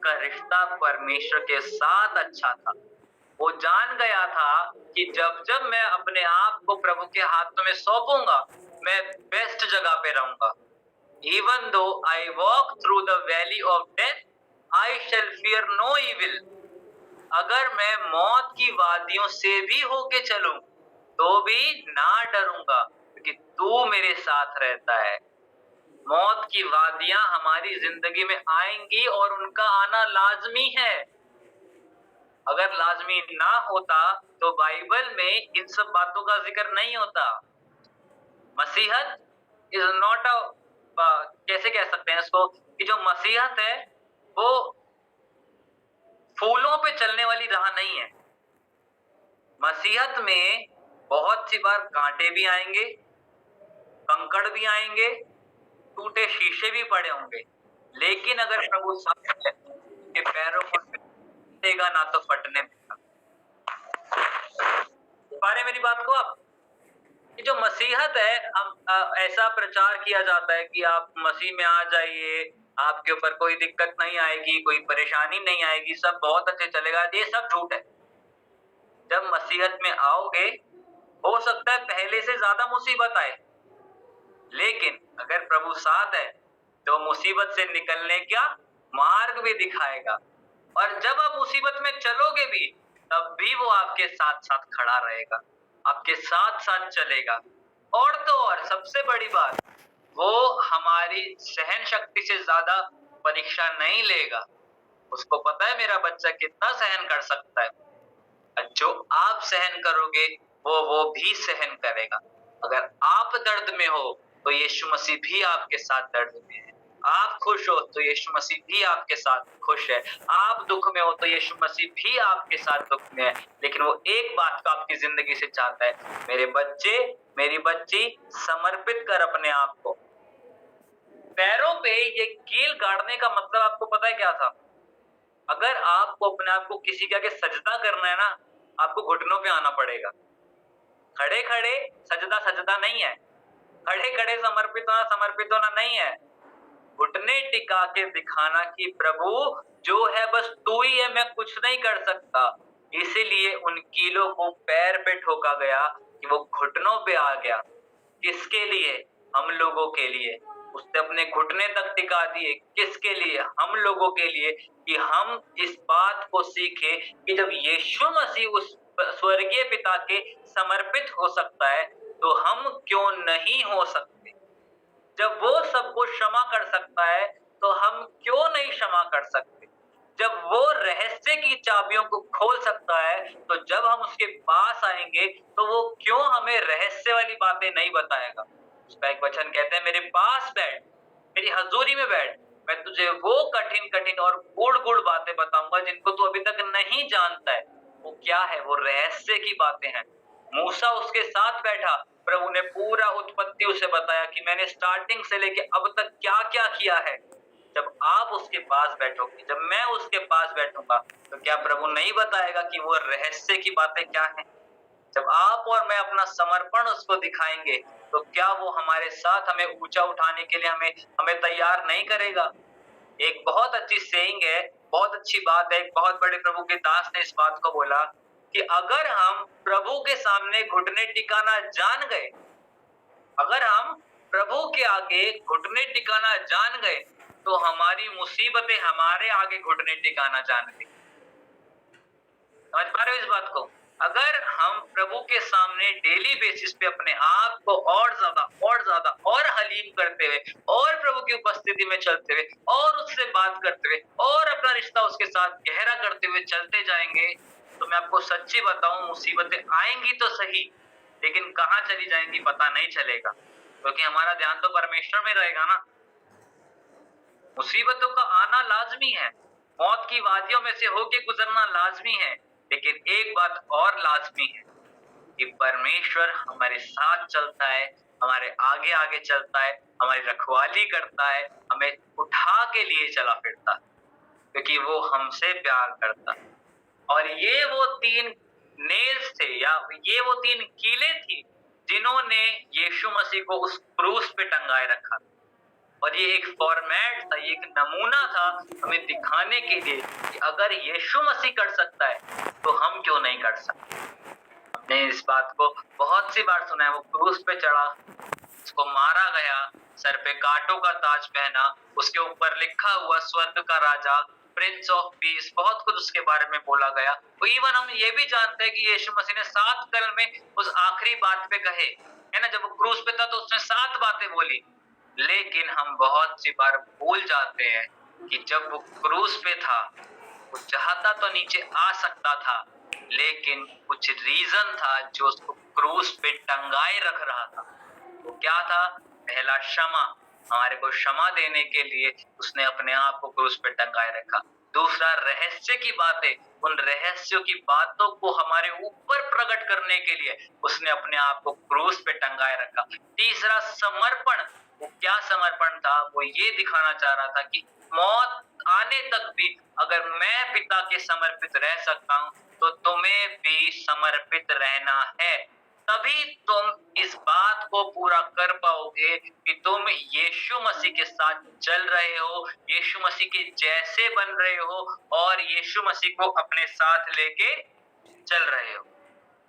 का रिश्ता परमेश्वर के साथ अच्छा था। वो जान गया था कि जब जब मैं अपने आप को प्रभु के हाथों में सौंपूंगा, मैं बेस्ट जगह पे रहूंगा। Even though I walk through the valley of death, I shall fear no evil. अगर मैं मौत की वादियों से भी होके चलूं, तो भी ना डरूंगा, क्योंकि तू मेरे साथ रहता है। मौत की वादियां हमारी जिंदगी में आएंगी और उनका आना लाजमी है। अगर लाजमी ना होता तो बाइबल में इन सब बातों का जिक्र नहीं होता। मसीहत इज नॉट अ, कैसे कह सकते हैं इसको, कि जो मसीहत है वो फूलों पे चलने वाली राह नहीं है। मसीहत में बहुत सी बार कांटे भी आएंगे, कंकड़ भी आएंगे, टूटे शीशे भी पड़े होंगे, लेकिन अगर प्रभु साथ है, के पैरों को देगा ना तो फटने देगा। पारे मेरी बात को आप, कि जो मसीहत है, हम ऐसा प्रचार किया जाता है कि आप मसीह में आ जाइए, आपके ऊपर कोई दिक्कत नहीं आएगी, कोई परेशानी नहीं आएगी, सब बहुत अच्छे चलेगा। ये सब झूठ है। जब मसीहत में आओगे, हो सकता है पहले से ज्यादा मुसीबत आए, लेकिन अगर प्रभु साथ है तो मुसीबत से निकलने का मार्ग भी दिखाएगा। और जब आप मुसीबत में चलोगे भी, तब भी वो आपके साथ साथ खड़ा रहेगा, आपके साथ साथ चलेगा। और तो और सबसे बड़ी बात, वो हमारी सहन शक्ति से ज्यादा परीक्षा नहीं लेगा। उसको पता है मेरा बच्चा कितना सहन कर सकता है। जो आप सहन करोगे वो भी सहन करेगा। अगर आप दर्द में हो तो यीशु मसीह भी आपके साथ दर्द में है। आप खुश हो तो यीशु मसीह भी आपके साथ खुश है। आप दुख में हो तो यीशु मसीह भी आपके साथ दुख में है। लेकिन वो एक बात को आपकी जिंदगी से चाहता है, मेरे बच्चे, मेरी बच्ची, समर्पित कर अपने आप को। पैरों पे ये कील गाड़ने का मतलब आपको पता है क्या था? अगर आपको अपने आप को किसी के आगे सजदा करना है ना, आपको घुटनों पे आना पड़ेगा। खड़े खड़े सजदा सजदा नहीं है, खड़े खड़े समर्पित होना नहीं है। घुटने टिका के दिखाना कि प्रभु जो है बस तू ही है, मैं कुछ नहीं कर सकता। इसीलिए उन कीलों को पैर पे ठोका गया कि वो घुटनों पे आ गया। किसके लिए? हम लोगों के लिए। उसने अपने घुटने तक टिका दिए। किसके लिए? हम लोगों के लिए, कि हम इस बात को सीखे कि जब यीशु मसीह उस स्वर्गीय पिता के समर्पित हो सकता है, तो हम क्यों नहीं हो सकते। जब वो सबको क्षमा कर सकता है, तो हम क्यों नहीं क्षमा कर सकते। जब वो रहस्य की चाबियों को खोल सकता है, तो जब हम उसके पास आएंगे तो वो क्यों हमें रहस्य वाली बातें नहीं बताएगा। उसका एक वचन कहते हैं, मेरे पास बैठ, मेरी हजूरी में बैठ, मैं तुझे वो कठिन कठिन और गुड़ गुड़ बातें बताऊंगा जिनको तू अभी तक नहीं जानता है। वो क्या है? वो रहस्य की बातें हैं। मूसा उसके साथ बैठा, प्रभु ने पूरा उत्पत्ति उसे बताया कि मैंने स्टार्टिंग से लेके अब तक क्या क्या किया है। जब आप उसके पास बैठोगे, जब मैं उसके पास बैठूंगा, तो क्या प्रभु नहीं बताएगा कि वो रहस्य की बातें क्या हैं? जब आप और मैं अपना समर्पण उसको दिखाएंगे, तो क्या वो हमारे साथ हमें ऊंचा उठाने के लिए हमें हमें तैयार नहीं करेगा। एक बहुत अच्छी सेइंग है, बहुत अच्छी बात है, एक बहुत बड़े प्रभु के दास ने इस बात को बोला कि अगर हम प्रभु के सामने घुटने टिकाना जान गए, अगर हम प्रभु के आगे घुटने टिकाना जान गए, तो हमारी मुसीबतें हमारे आगे घुटने टिकाना जान गई। समझ पा रहे हो इस बात को? अगर हम प्रभु के सामने डेली बेसिस पे अपने आप को और ज्यादा और हलीम करते हुए और प्रभु की उपस्थिति में चलते हुए और उससे बात करते हुए और अपना रिश्ता उसके साथ गहरा करते हुए चलते जाएंगे, तो मैं आपको सच्ची बताऊं, मुसीबतें आएंगी तो सही, लेकिन कहाँ चली जाएंगी पता नहीं चलेगा, क्योंकि हमारा ध्यान तो परमेश्वर में रहेगा ना। मुसीबतों का आना लाजमी है, मौत की वादियों में से होके गुजरना लाजमी है, लेकिन एक बात और लाजमी है कि परमेश्वर हमारे साथ चलता है, हमारे आगे आगे चलता है, हमारी रखवाली करता है, हमें उठा के लिए चला फिरता है, क्योंकि वो हमसे प्यार करता है। और ये वो 3 नेल्स थे, या ये वो 3 कीलें थी जिन्होंने यीशु मसीह को उस क्रूस पे टंगाए रखा। और ये एक फॉर्मेट था, ये एक नमूना था हमें दिखाने के लिए कि अगर यीशु मसीह कर सकता है तो हम क्यों नहीं कर सकते। हमने इस बात को बहुत सी बार सुना है, वो क्रूस पे चढ़ा, उसको मारा गया, सर पे कांटों का ताज पहना, उसके ऊपर लिखा हुआ स्वर्ग का राजा, प्रिंस ऑफ पीस, बहुत कुछ उसके बारे में बोला गया। तो इवन हम ये भी जानते हैं कि यीशु मसीह ने 7 कल में उस आखिरी बात पे कहे, है ना, जब वो क्रूस पे था तो उसने 7 बातें बोली। लेकिन हम बहुत सी बार भूल जाते हैं कि जब वो क्रूस पे था, वो चाहता तो नीचे आ सकता था, लेकिन कुछ रीजन था जो उसको क्रूस पे टंगाए रख रहा था। वो क्या था? पहला क्षमा, हमारे को क्षमा देने के लिए उसने अपने आप को क्रूस पे टंगाए रखा। दूसरा रहस्य की बातें, उन रहस्यों की बातों को हमारे ऊपर प्रकट करने के लिए उसने अपने आप को क्रूस पे टंगाए रखा। तीसरा समर्पण, वो क्या समर्पण था? वो ये दिखाना चाह रहा था कि मौत आने तक भी अगर मैं पिता के समर्पित रह सकता हूँ तो तुम्हें भी समर्पित रहना है। तभी तुम इस बात को पूरा कर पाओगे कि तुम यीशु मसीह के साथ चल रहे हो, यीशु मसीह के जैसे बन रहे हो और यीशु मसीह को अपने साथ लेके चल रहे हो।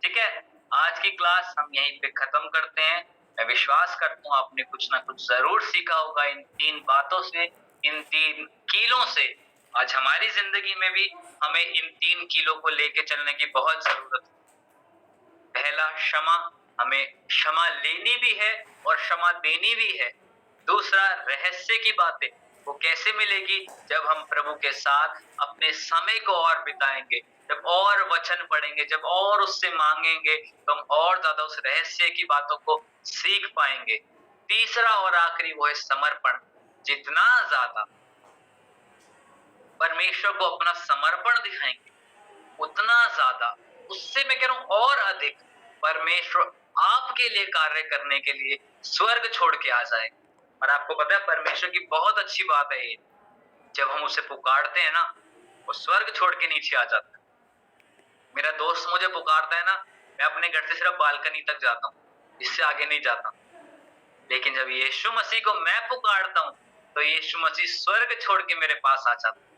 ठीक है, आज की क्लास हम यहीं पे खत्म करते हैं। मैं विश्वास करता हूँ आपने कुछ ना कुछ जरूर सीखा होगा इन 3 बातों से, इन 3 कीलों से। आज हमारी जिंदगी में भी हमें इन 3 कीलों को लेके चलने की बहुत जरूरत है। पहला क्षमा, हमें क्षमा लेनी भी है और क्षमा देनी भी है। दूसरा रहस्य की बातें, वो कैसे मिलेगी? जब हम प्रभु के साथ अपने समय को और बिताएंगे, जब और वचन पढ़ेंगे, जब और उससे मांगेंगे, तो हम और ज्यादा उस रहस्य की बातों को सीख पाएंगे। तीसरा और आखिरी वो है समर्पण। जितना ज्यादा परमेश्वर को अपना समर्पण दिखाएंगे, उतना ज्यादा, उससे मैं कह रहा हूं और अधिक, परमेश्वर आपके लिए कार्य करने के लिए स्वर्ग छोड़ के आ जाए। और आपको पता है परमेश्वर की बहुत अच्छी बात है ये, जब हम उसे पुकारते हैं ना, वो स्वर्ग छोड़ के नीचे आ जाता है। मेरा दोस्त मुझे पुकारता है ना, मैं अपने घर से सिर्फ बालकनी तक जाता हूँ, इससे आगे नहीं जाता। लेकिन जब यीशु मसीह को मैं पुकारता हूँ तो यीशु मसीह स्वर्ग छोड़ के मेरे पास आ जाता है।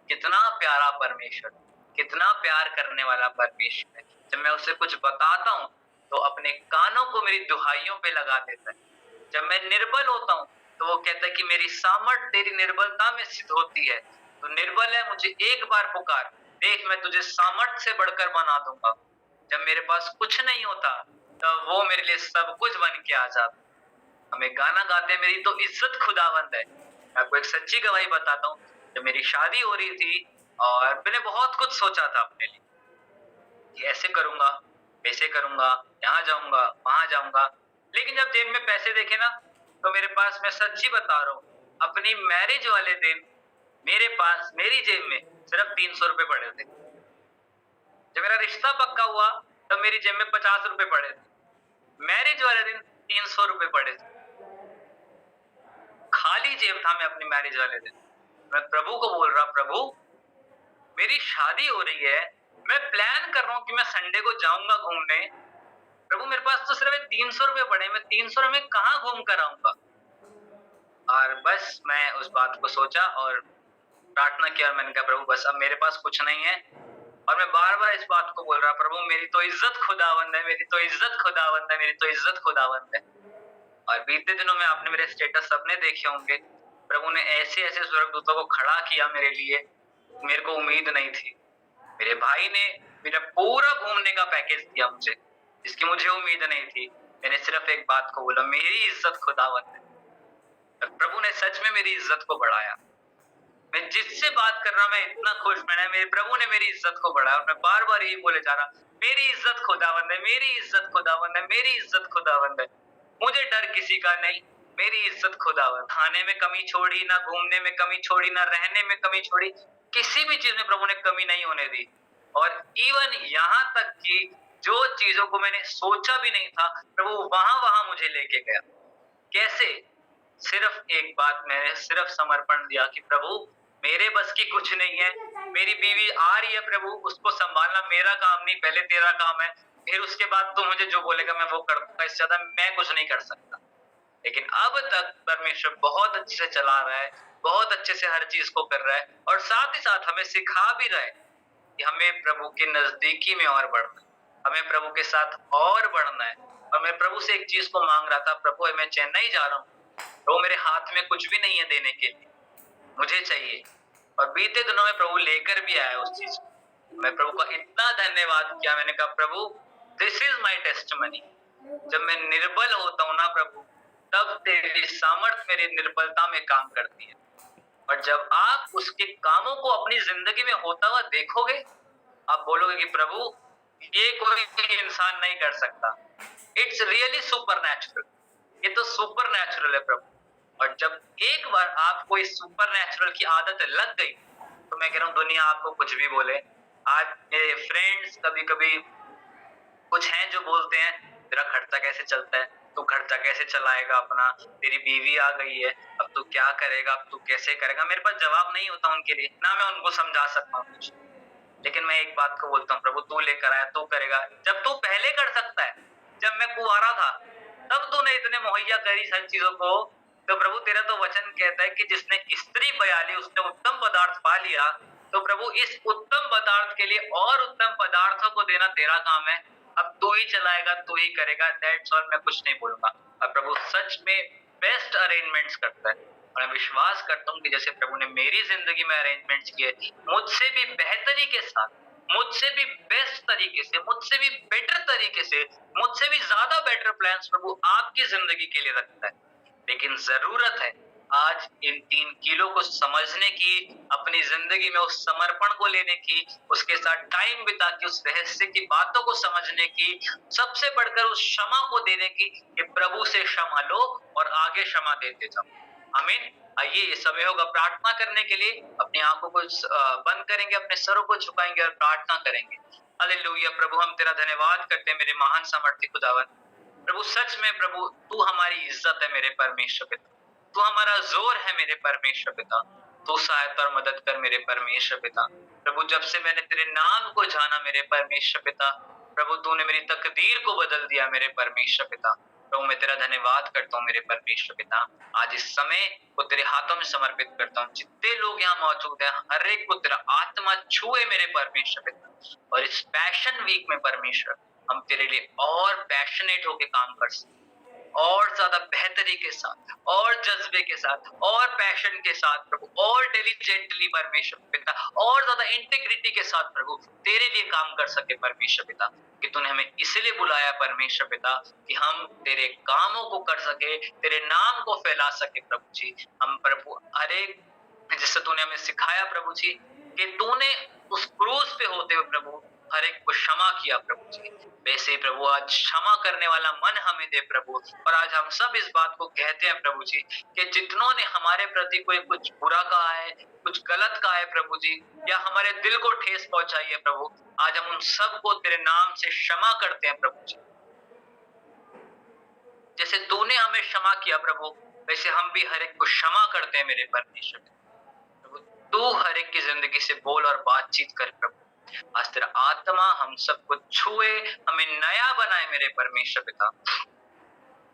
कितना प्यारा परमेश्वर, कितना प्यार करने वाला परमेश्वर है। जब मैं उसे कुछ बताता हूँ तो अपने कानों को मेरी दुहाइयों पे लगा देता है। जब मैं निर्बल होता हूँ तो वो कहता है कि मेरी सामर्थ तेरी निर्बलता में सिद्ध होती है। तो निर्बल है, मुझे एक बार पुकार, देख मैं तुझे सामर्थ से बढ़कर बना दूंगा। जब मेरे पास कुछ नहीं होता तो वो मेरे लिए सब कुछ बन के आ जाता। हमें गाना गाते हैं, मेरी तो इज्जत खुदावंद है। मैं आपको एक सच्ची गवाही बताता हूँ, जब मेरी शादी हो रही थी और मैंने बहुत कुछ सोचा था अपने लिए कि ऐसे करूंगा, वैसे करूंगा, यहाँ जाऊंगा, वहां जाऊंगा। लेकिन जब जेब में पैसे देखे ना, तो मेरे पास, मैं सच्ची बता रहा हूँ, अपनी मैरिज वाले दिन मेरे पास मेरी जेब में सिर्फ 300 रुपए पड़े थे। जब मेरा रिश्ता पक्का हुआ तब मेरी जेब में 50 रुपए पड़े थे। मैरिज वाले दिन 300 रुपए पड़े थे। खाली जेब था मैं अपनी मैरिज वाले दिन। मैं प्रभु को बोल रहा, प्रभु मेरी शादी हो रही है, मैं प्लान कर रहा हूँ कि मैं संडे को जाऊंगा घूमने। प्रभु मेरे पास तो सिर्फ 300 रुपए पड़े, मैं 300 रुपए कहाँ घूम कर आऊंगा? और बस मैं उस बात को सोचा और प्रार्थना किया और मैंने कहा प्रभु बस अब मेरे पास कुछ नहीं है। और मैं बार बार इस बात को बोल रहा, प्रभु मेरी तो इज्जत खुदावंद है, मेरी तो इज्जत खुदावंद है, मेरी तो इज्जत खुदावंद है। और बीते दिनों में आपने मेरे स्टेटस सबने देखे होंगे, प्रभु ने ऐसे ऐसे स्वर्गदूतों को खड़ा किया मेरे लिए, मेरे को उम्मीद नहीं थी। मेरे भाई ने मेरा पूरा घूमने का पैकेज दिया मुझे, जिसकी मुझे उम्मीद नहीं थी। मैंने सिर्फ एक बात को बोला, मेरी इज्जत खुदावंद है। और प्रभु ने सच में मेरी इज्जत को बढ़ाया। मैं जिससे बात कर रहा, मैं इतना खुश, मैंने, मेरे प्रभु ने मेरी इज्जत को बढ़ाया। और मैं बार बार यही बोले जा रहा, मेरी इज्जत खुदावंद है, मेरी इज्जत खुदावंद है, मेरी इज्जत खुदावंद है। मुझे डर किसी का नहीं, मेरी इज्जत खुदावंद। खाने में कमी छोड़ी ना, घूमने में कमी छोड़ी ना, रहने में कमी छोड़ी, किसी भी चीज में प्रभु ने कमी नहीं होने दी। और इवन यहाँ तक कि जो चीजों को मैंने सोचा भी नहीं था, प्रभु वहां वहां मुझे लेके गया। कैसे? सिर्फ एक बात, मैंने सिर्फ समर्पण दिया कि प्रभु मेरे बस की कुछ नहीं है, मेरी बीवी आ रही है प्रभु, उसको संभालना मेरा काम नहीं, पहले तेरा काम है, फिर उसके बाद तू मुझे जो बोलेगा मैं वो कर दूंगा, इससे ज्यादा मैं कुछ नहीं कर सकता। लेकिन अब तक परमेश्वर बहुत अच्छे से चला रहा है, बहुत अच्छे से हर चीज को कर रहा है और साथ ही साथ हमें सिखा भी रहा है कि हमें प्रभु के नजदीकी में और बढ़ना है, हमें प्रभु के साथ और बढ़ना है। और मैं प्रभु से एक चीज को मांग रहा था, प्रभु मैं चेन्नई जा रहा हूँ, तो मेरे हाथ में कुछ भी नहीं है देने के लिए, मुझे चाहिए। और बीते दिनों में प्रभु लेकर भी आया उस चीज को। मैं प्रभु का इतना धन्यवाद किया, मैंने कहा प्रभु दिस इज माई टेस्टमनी। जब मैं निर्बल होता हूँ ना प्रभु, तब तेरी सामर्थ मेरी निर्बलता में काम करती है। और जब आप उसके कामों को अपनी जिंदगी में होता हुआ देखोगे, आप बोलोगे कि प्रभु ये कोई इंसान नहीं कर सकता। इट्स रियली सुपर नेचुरल, ये तो सुपर नेचुरल है प्रभु। और जब एक बार आपको इस सुपर नेचुरल की आदत लग गई, तो मैं कह रहा हूँ दुनिया आपको कुछ भी बोले। आज मेरे फ्रेंड्स कभी कभी कुछ हैं जो बोलते हैं तेरा खर्चा कैसे चलता है, तू खर्चा कैसे चलाएगा अपना, तेरी बीवी आ गई है, अब तू क्या करेगा, अब तू कैसे करेगा। मेरे पास जवाब नहीं होता उनके लिए, ना मैं उनको समझा सकता हूँ कुछ। लेकिन मैं एक बात को बोलता हूँ, प्रभु तू लेकर आया, तू करेगा। जब तू पहले कर सकता है, जब मैं कुंवारा था तब तूने इतने मुहैया करी सब चीजों को, तो प्रभु तेरा तो वचन कहता है कि जिसने स्त्री बयाली उसने उत्तम पदार्थ पा लिया। तो प्रभु इस उत्तम पदार्थ के लिए और उत्तम पदार्थों को देना तेरा काम है। अब तू ही चलाएगा, तू ही करेगा, दैट्स ऑल, मैं कुछ नहीं बोलूंगा। और प्रभु सच में बेस्ट अरेंजमेंट्स करता है। और मैं विश्वास करता हूँ कि जैसे प्रभु ने मेरी जिंदगी में अरेंजमेंट्स किए, मुझसे भी बेहतरी के साथ, मुझसे भी बेस्ट तरीके से, मुझसे भी बेटर तरीके से, मुझसे भी ज्यादा बेटर प्लान्स प्रभु आपकी जिंदगी के लिए रखता है। लेकिन जरूरत है आज इन 3 किलो को समझने की, अपनी जिंदगी में उस समर्पण को लेने की, उसके साथ टाइम बिता के उस रहस्य की बातों को समझने की, सबसे बढ़कर उस क्षमा को देने की कि प्रभु से क्षमा लो और आगे क्षमा देते जाओ। आमीन। आइए ये समय होगा प्रार्थना करने के लिए, अपनी आंखों को बंद करेंगे, अपने सरों को झुकाएंगे और प्रार्थना करेंगे। हालेलुया। प्रभु हम तेरा धन्यवाद करते हैं मेरे महान सामर्थ्य खुदावन। प्रभु सच में प्रभु तू हमारी इज्जत है मेरे परमेश्वर पिता, तू हमारा जोर है मेरे परमेश्वर पिता, तू सहायता और मदद कर मेरे परमेश्वर पिता। प्रभु जब से मैंने तेरे नाम को जाना मेरे परमेश्वर पिता, प्रभु तूने मेरी तकदीर को बदल दिया मेरे परमेश्वर पिता। प्रभु मैं तेरा धन्यवाद करता हूँ मेरे परमेश्वर पिता। आज इस समय को तेरे हाथों में समर्पित करता हूँ। जितने लोग यहाँ मौजूद हैं हर एक को तेरा आत्मा छुए मेरे परमेश्वर पिता। और इस पैशन वीक में परमेश्वर हम तेरे लिए और पैशनेट होके काम कर सकें, और ज्यादा बेहतरी के साथ, और जज्बे के साथ, और पैशन के साथ प्रभु, और डिलीजेंटली परमेश्वर पिता, और ज्यादा इंटीग्रिटी के साथ प्रभु तेरे लिए काम कर सके परमेश्वर पिता। कि तूने हमें इसलिए बुलाया परमेश्वर पिता कि हम तेरे कामों को कर सके, तेरे नाम को फैला सके प्रभु जी। हम प्रभु अरे जिससे तूने हमें सिखाया प्रभु जी कि तूने उस क्रूस पे होते हुए प्रभु हर एक को क्षमा किया प्रभु जी। वैसे प्रभु आज क्षमा करने वाला मन हमें दे प्रभु। और आज हम सब इस बात को कहते हैं प्रभु जी कि जितनों ने हमारे प्रति कोई कुछ बुरा कहा है, कुछ गलत कहा है प्रभु जी, या हमारे दिल को ठेस पहुंचाई है प्रभु, आज हम उन सबको तेरे नाम से क्षमा करते हैं प्रभु जी। जैसे तूने हमें क्षमा किया प्रभु, वैसे हम भी हर एक को क्षमा करते हैं मेरे परमेश्वर। प्रभु तू हर एक की जिंदगी से बोल और बातचीत कर प्रभु। आज तेरा आत्मा हम सबको छुए, हमें नया बनाए मेरे परमेश्वर पिता,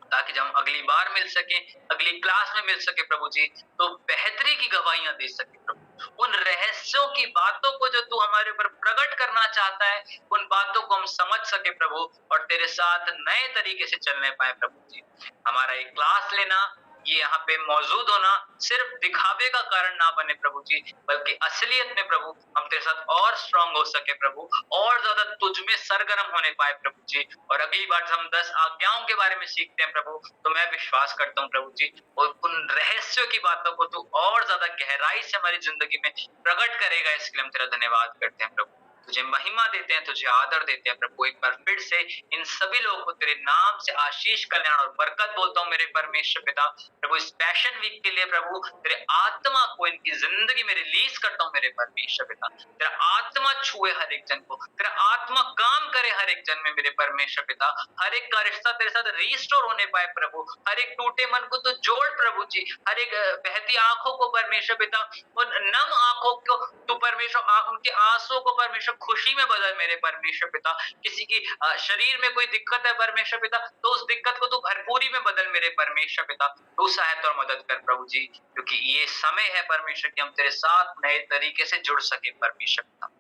ताकि जब हम अगली बार मिल सके, अगली क्लास में मिल सके प्रभु जी, तो बेहतरी की गवाहियां दे सके प्रभु। उन रहस्यों की बातों को जो तू हमारे ऊपर प्रकट करना चाहता है, उन बातों को हम समझ सके प्रभु, और तेरे साथ नए तरीके से चलने पाए प्रभु जी। हमारा एक क्लास लेना, ये यहाँ पे मौजूद होना सिर्फ दिखावे का कारण ना बने प्रभु जी, बल्कि असलियत में प्रभु हम तेरे साथ और स्ट्रांग हो सके प्रभु, और ज्यादा तुझ में सरगर्म होने पाए प्रभु जी। और अगली बार जब हम 10 आज्ञाओं के बारे में सीखते हैं प्रभु, तो मैं विश्वास करता हूँ प्रभु जी, और उन रहस्यों की बातों को तू और ज्यादा गहराई से हमारी जिंदगी में प्रकट करेगा। इसके लिए हम तेरा धन्यवाद करते हैं प्रभु, तुझे महिमा देते हैं, तुझे आदर देते हैं प्रभु। एक बार फिर से इन सभी लोगों को तेरे नाम से आशीष, कल्याण और बरकत बोलता हूँ मेरे परमेश्वर पिता। प्रभु इस पैशन वीक के लिए प्रभु तेरे आत्मा को इनकी जिंदगी में रिलीज करता हूँ मेरे परमेश्वर पिता। तेरा आत्मा छुए हर एक जन को, तेरा आत्मा काम करे हर एक जन में मेरे परमेश्वर पिता। हर एक का रिश्ता तेरे साथ रिस्टोर होने पाए प्रभु, हर एक टूटे मन को तो जोड़ प्रभु जी, हर एक बहती आंखों को परमेश्वर पिता, उन नम आंखों को तू परमेश्वर उनके आंसुओं को परमेश्वर खुशी में बदल मेरे परमेश्वर पिता। किसी की शरीर में कोई दिक्कत है परमेश्वर पिता, तो उस दिक्कत को तू भरपूरी में बदल मेरे परमेश्वर पिता। तू सहायता और मदद कर प्रभु जी, क्योंकि ये समय है परमेश्वर कि हम तेरे साथ नए तरीके से जुड़ सके परमेश्वर पिता।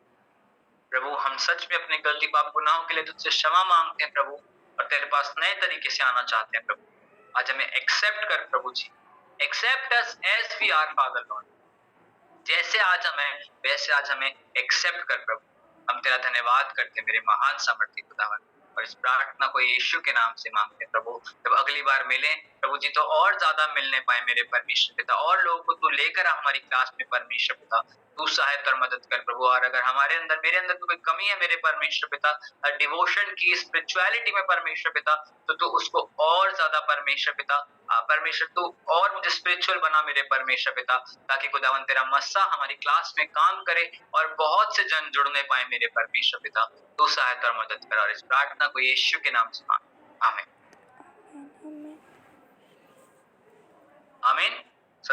प्रभु हम सच में अपनी गलती पाप गुनाहों के लिए तुझसे क्षमा मांगते हैं प्रभु, और तेरे पास नए तरीके से आना चाहते हैं प्रभु। आज हमें एक्सेप्ट कर प्रभु जी, accept us as we are father lord. जैसे आज हम हैं वैसे आज हमें एक्सेप्ट कर प्रभु। हम तेरा धन्यवाद करते हैं मेरे महान सामर्थी खुदावन, और इस प्रार्थना को यीशु के नाम से मांगते हैं प्रभु। जब अगली बार मिले प्रभु जी तो और ज्यादा मिलने पाए मेरे परमेश्वर पिता, और लोगों को तू लेकर आ हमारी क्लास में परमेश्वर पिता। तू सहायता और मदद कर प्रभु, और अगर हमारे अंदर मेरे अंदर कोई कमी है मेरे परमेश्वर पिता, डिवोशन की स्पिरिचुअलिटी में परमेश्वर पिता, तो तू उसको और ज्यादा परमेश्वर पिता, परमेश्वर तू और मुझे स्पिरिचुअल बना मेरे परमेश्वर पिता, ताकि खुदावन तेरा मस्सा हमारी क्लास में काम करे और बहुत से जन जुड़ने पाए मेरे परमेश्वर पिता। तू सहायता और मदद कर, और इस प्रार्थना को यीशु के नाम से मांग, आमीन। आमीन।